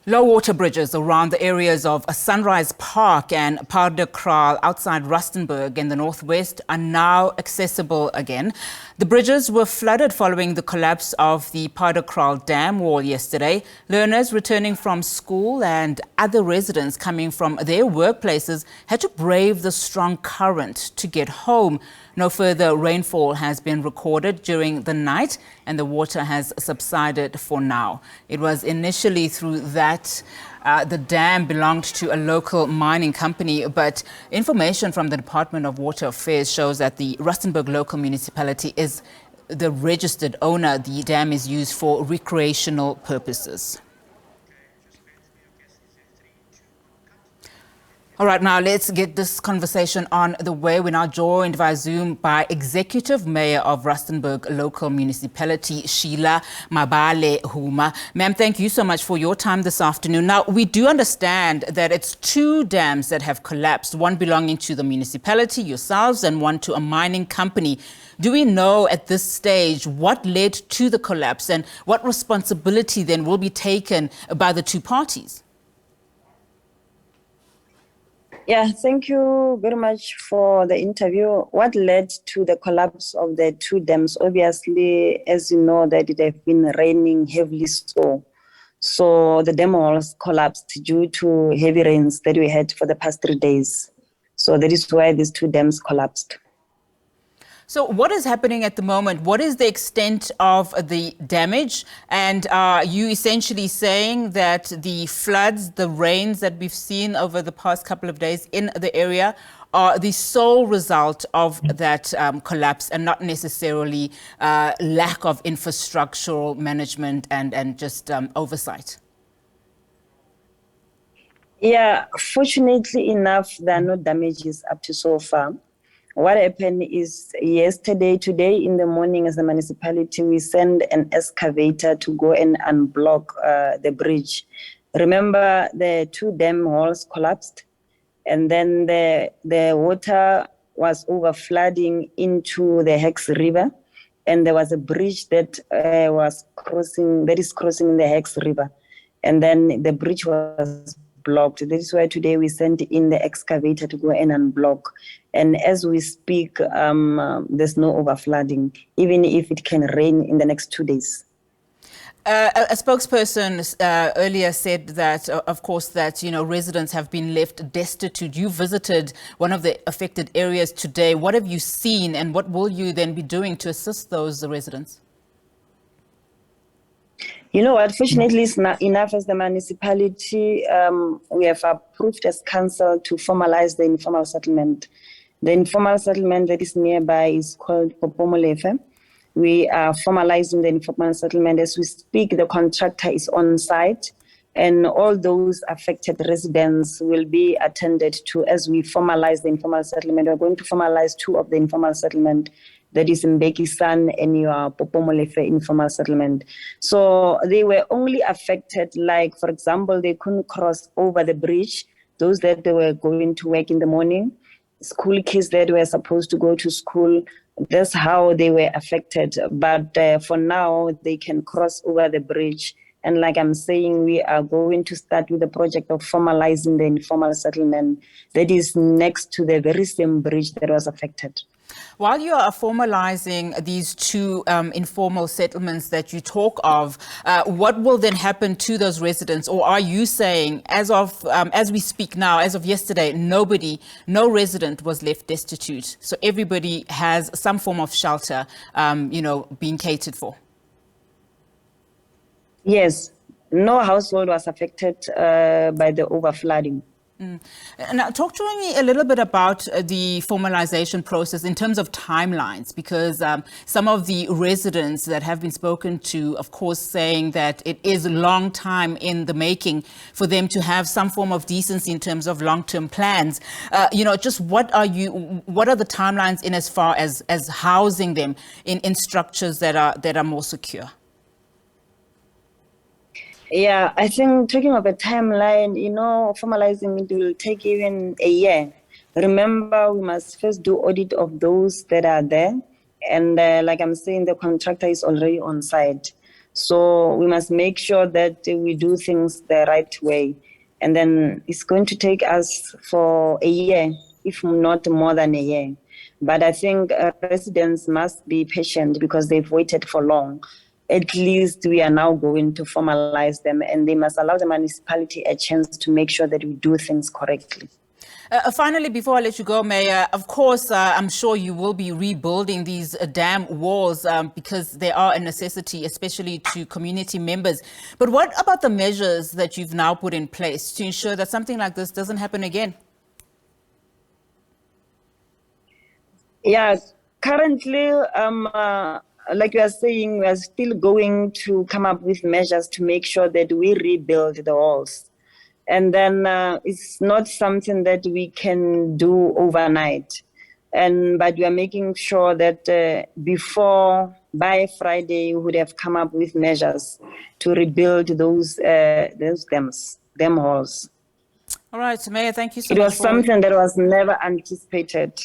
Low water bridges around the areas of Sunrise Park and Paardekraal outside Rustenburg in the northwest are now accessible again. The bridges were flooded following the collapse of the Paardekraal Dam wall yesterday. Learners returning from school and other residents coming from their workplaces had to brave the strong current to get home. No further rainfall has been recorded during the night and the water has subsided for now. It was initially through that the dam belonged to a local mining company, but information from the Department of Water Affairs shows that the Rustenburg Local Municipality is the registered owner. The dam is used for recreational purposes. All right, now let's get this conversation on the way. We're now joined via Zoom by Executive Mayor of Rustenburg Local Municipality, Sheila Mabale-Huma. Ma'am, thank you so much for your time this afternoon. Now, we do understand that it's two dams that have collapsed, one belonging to the municipality, yourselves, and one to a mining company. Do we know at this stage what led to the collapse and what responsibility then will be taken by the two parties? Yeah, thank you very much for the interview. What led to the collapse of the two dams? Obviously, as you know, that it has been raining heavily, so the dam walls collapsed due to heavy rains that we had for the past 3 days. So that is why these two dams collapsed. So what is happening at the moment? What is the extent of the damage? And are you essentially saying that the floods, the rains that we've seen over the past couple of days in the area are the sole result of that collapse and not necessarily lack of infrastructural management and just oversight? Yeah, fortunately enough, there are no damages up to so far. What happened is today in the morning as a municipality, we sent an excavator to go and unblock the bridge. Remember, the two dam walls collapsed and then the water was over flooding into the Hex River, and there was a bridge that is crossing the Hex River, and then the bridge was blocked. That is why today we sent in the excavator to go and unblock. And as we speak, there's no overflooding, even if it can rain in the next 2 days. A spokesperson earlier said that, of course, that residents have been left destitute. You visited one of the affected areas today. What have you seen, and what will you then be doing to assist those residents? You know what, fortunately it's not enough as the municipality, we have approved as council to formalize the informal settlement. The informal settlement that is nearby is called Popomolefe. We are formalizing the informal settlement. As we speak, the contractor is on site and all those affected residents will be attended to as we formalize the informal settlement. We're going to formalize two of the informal settlement. That is in Bekisan and your Popomolefe informal settlement. So they were only affected, like, for example, they couldn't cross over the bridge, those that they were going to work in the morning, school kids that were supposed to go to school. That's how they were affected. But for now, they can cross over the bridge. And like I'm saying, we are going to start with the project of formalizing the informal settlement that is next to the very same bridge that was affected. While you are formalizing these two informal settlements that you talk of, what will then happen to those residents? Or are you saying, as we speak now, as of yesterday, no resident was left destitute? So everybody has some form of shelter, being catered for? Yes, no household was affected by the overflooding. Now, talk to me a little bit about the formalization process in terms of timelines, because some of the residents that have been spoken to, of course, saying that it is a long time in the making for them to have some form of decency in terms of long-term plans. Just what are the timelines in as far as housing them in structures that are more secure? Yeah, I think talking of a timeline, formalizing it will take even a year. Remember, we must first do audit of those that are there. And like I'm saying, the contractor is already on site. So we must make sure that we do things the right way. And then it's going to take us for a year, if not more than a year. But I think residents must be patient because they've waited for long. At least we are now going to formalize them, and they must allow the municipality a chance to make sure that we do things correctly. Finally, before I let you go, Mayor, of course, I'm sure you will be rebuilding these dam walls because they are a necessity, especially to community members. But what about the measures that you've now put in place to ensure that something like this doesn't happen again? Yeah, currently, like you are saying, we are still going to come up with measures to make sure that we rebuild the walls. And then it's not something that we can do overnight. But we are making sure that by Friday, we would have come up with measures to rebuild those dam walls. All right, Mayor, thank you so much. It was something that was never anticipated.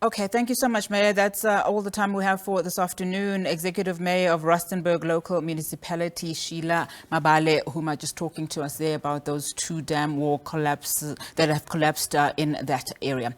Okay, thank you so much, Mayor. That's all the time we have for this afternoon. Executive Mayor of Rustenburg Local Municipality, Sheila Mabale-Huma, just talking to us there about those 2 dam wall collapses that have collapsed in that area.